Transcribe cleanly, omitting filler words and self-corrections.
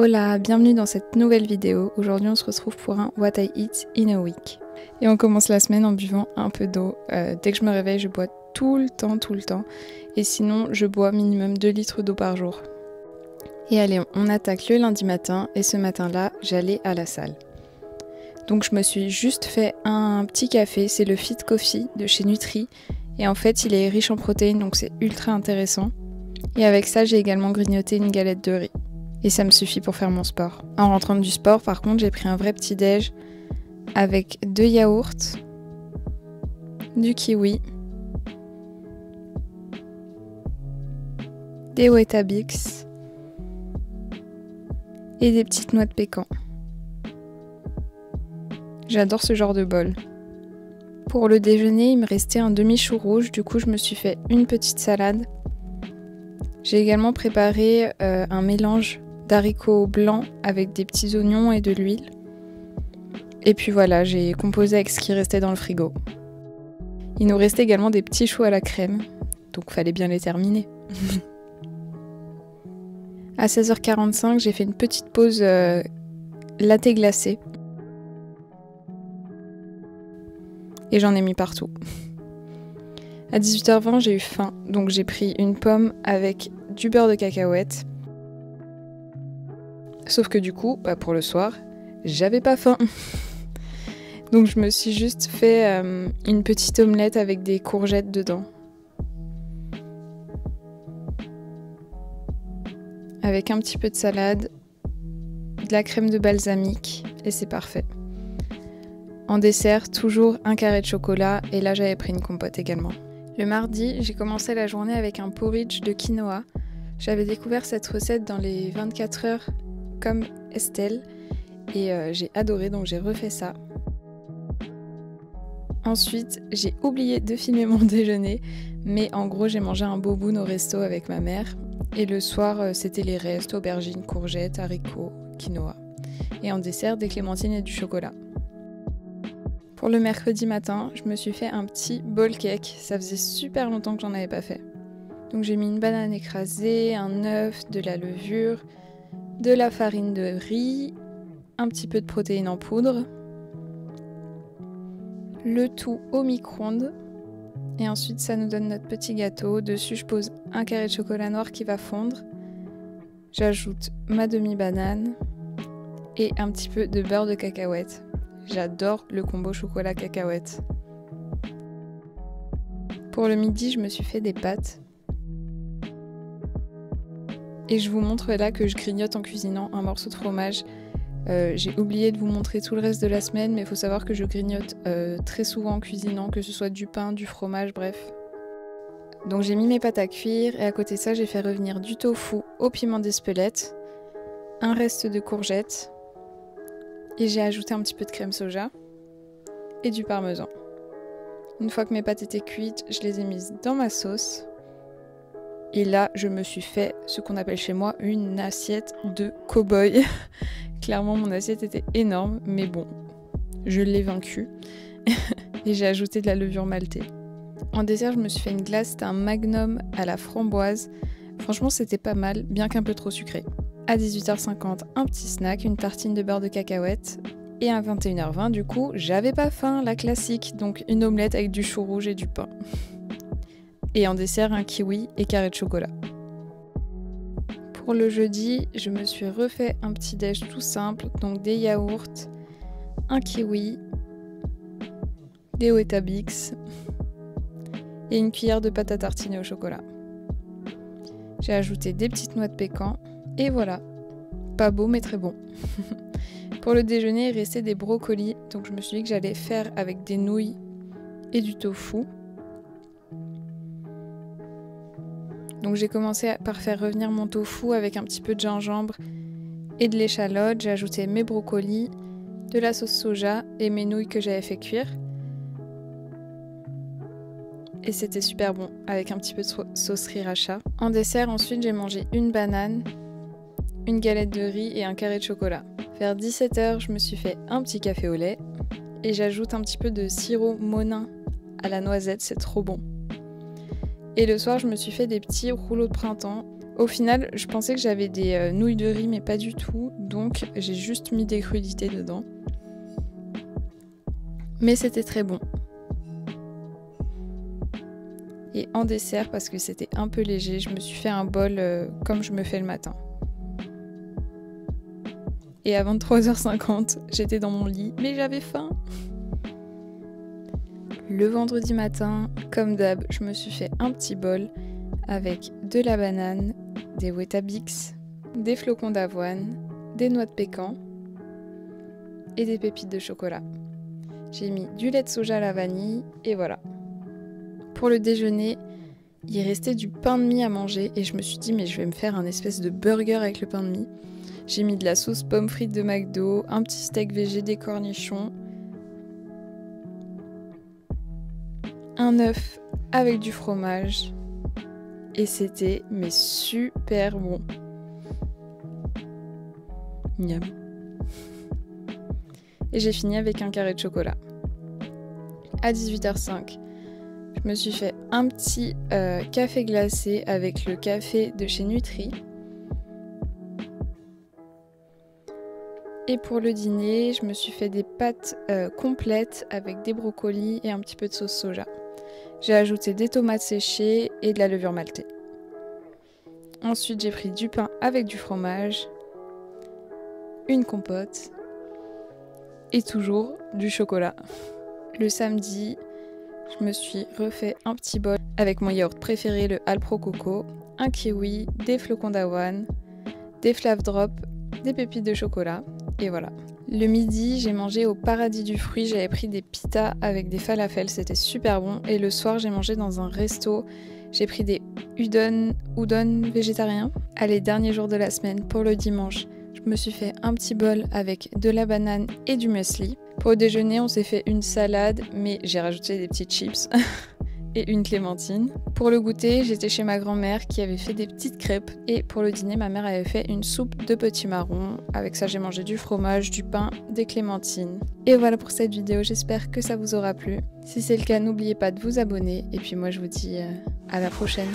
Hola, bienvenue dans cette nouvelle vidéo. Aujourd'hui on se retrouve pour un What I Eat in a Week. Et on commence la semaine en buvant un peu d'eau. Dès que je me réveille, je bois tout le temps. Et sinon, je bois minimum 2 litres d'eau par jour. Et allez, on attaque le lundi matin. Et ce matin-là, j'allais à la salle. Donc je me suis juste fait un petit café. C'est le Fit Coffee de chez Nutri. Et en fait, il est riche en protéines, donc c'est ultra intéressant. Et avec ça, j'ai également grignoté une galette de riz. Et ça me suffit pour faire mon sport. En rentrant du sport, par contre, j'ai pris un vrai petit-déj avec 2 yaourts, du kiwi, des Weetabix et des petites noix de pécan. J'adore ce genre de bol. Pour le déjeuner, il me restait un demi-chou rouge, du coup je me suis fait une petite salade. J'ai également préparé un mélange d'haricots blancs avec des petits oignons et de l'huile. Et puis voilà, j'ai composé avec ce qui restait dans le frigo. Il nous restait également des petits choux à la crème, donc fallait bien les terminer. À 16h45, j'ai fait une petite pause latte glacé. Et j'en ai mis partout. À 18h20, j'ai eu faim, donc j'ai pris une pomme avec du beurre de cacahuète. Sauf que du coup, pour le soir, j'avais pas faim. Donc je me suis juste fait une petite omelette avec des courgettes dedans. Avec un petit peu de salade, de la crème de balsamique, et c'est parfait. En dessert, toujours un carré de chocolat, et là j'avais pris une compote également. Le mardi, j'ai commencé la journée avec un porridge de quinoa. J'avais découvert cette recette dans les 24 heures comme Estelle et j'ai adoré, donc j'ai refait ça. Ensuite, j'ai oublié de filmer mon déjeuner, mais en gros j'ai mangé un boboon au resto avec ma mère et le soir c'était les restes, aubergines, courgettes, haricots, quinoa et en dessert des clémentines et du chocolat. Pour le mercredi matin, je me suis fait un petit bowl cake, ça faisait super longtemps que j'en avais pas fait. Donc j'ai mis une banane écrasée, un œuf, de la levure, de la farine de riz, un petit peu de protéines en poudre, le tout au micro-ondes et ensuite ça nous donne notre petit gâteau. Dessus je pose un carré de chocolat noir qui va fondre, j'ajoute ma demi-banane et un petit peu de beurre de cacahuète. J'adore le combo chocolat-cacahuète. Pour le midi, je me suis fait des pâtes. Et je vous montre là que je grignote en cuisinant un morceau de fromage. J'ai oublié de vous montrer tout le reste de la semaine, mais il faut savoir que je grignote très souvent en cuisinant, que ce soit du pain, du fromage, bref. Donc j'ai mis mes pâtes à cuire et à côté de ça, j'ai fait revenir du tofu au piment d'Espelette, un reste de courgettes et j'ai ajouté un petit peu de crème soja et du parmesan. Une fois que mes pâtes étaient cuites, je les ai mises dans ma sauce. Et là, je me suis fait ce qu'on appelle chez moi une assiette de cow-boy. Clairement, mon assiette était énorme, mais bon, je l'ai vaincue. Et j'ai ajouté de la levure maltée. En dessert, je me suis fait une glace, c'était un magnum à la framboise. Franchement, c'était pas mal, bien qu'un peu trop sucré. À 18h50, un petit snack, une tartine de beurre de cacahuète. Et à 21h20, du coup, j'avais pas faim, la classique, donc une omelette avec du chou rouge et du pain. Et en dessert, un kiwi et carré de chocolat. Pour le jeudi, je me suis refait un petit déj tout simple, donc des yaourts, un kiwi, des Weetabix et une cuillère de pâte à tartiner au chocolat. J'ai ajouté des petites noix de pécan et voilà, pas beau mais très bon. Pour le déjeuner, il restait des brocolis, donc je me suis dit que j'allais faire avec des nouilles et du tofu. Donc j'ai commencé par faire revenir mon tofu avec un petit peu de gingembre et de l'échalote. J'ai ajouté mes brocolis, de la sauce soja et mes nouilles que j'avais fait cuire. Et c'était super bon, avec un petit peu de sauce sriracha. En dessert, ensuite, j'ai mangé une banane, une galette de riz et un carré de chocolat. Vers 17h, je me suis fait un petit café au lait et j'ajoute un petit peu de sirop Monin à la noisette, c'est trop bon. Et le soir, je me suis fait des petits rouleaux de printemps Au final, je pensais que j'avais des nouilles de riz, mais pas du tout. Donc, j'ai juste mis des crudités dedans. Mais c'était très bon. Et en dessert, parce que c'était un peu léger, je me suis fait un bol comme je me fais le matin. Et à 23h50, j'étais dans mon lit, mais j'avais faim. Le vendredi matin, comme d'hab, je me suis fait un petit bol avec de la banane, des Weetabix, des flocons d'avoine, des noix de pécan et des pépites de chocolat. J'ai mis du lait de soja à la vanille et voilà. Pour le déjeuner, il restait du pain de mie à manger et je me suis dit mais je vais me faire un espèce de burger avec le pain de mie. J'ai mis de la sauce pommes frites de McDo, un petit steak végé, des cornichons, un œuf avec du fromage et c'était mais super bon. Miam. Et j'ai fini avec un carré de chocolat. À 18h05, je me suis fait un petit café glacé avec le café de chez Nutri. Et pour le dîner, je me suis fait des pâtes complètes avec des brocolis et un petit peu de sauce soja. J'ai ajouté des tomates séchées et de la levure maltée. Ensuite, j'ai pris du pain avec du fromage, une compote et toujours du chocolat. Le samedi, je me suis refait un petit bol avec mon yaourt préféré, le Alpro Coco, un kiwi, des flocons d'avoine, des Flav Drops, des pépites de chocolat et voilà. Le midi, j'ai mangé au Paradis du Fruit, j'avais pris des pitas avec des falafels, c'était super bon. Et le soir, j'ai mangé dans un resto, j'ai pris des udon végétariens. Allez, dernier jour de la semaine, pour le dimanche, je me suis fait un petit bol avec de la banane et du muesli. Pour le déjeuner, on s'est fait une salade, mais j'ai rajouté des petites chips et une clémentine. Pour le goûter, j'étais chez ma grand-mère qui avait fait des petites crêpes. Et pour le dîner, ma mère avait fait une soupe de petits marrons. Avec ça, j'ai mangé du fromage, du pain, des clémentines. Et voilà pour cette vidéo, j'espère que ça vous aura plu. Si c'est le cas, n'oubliez pas de vous abonner. Et puis moi, je vous dis à la prochaine.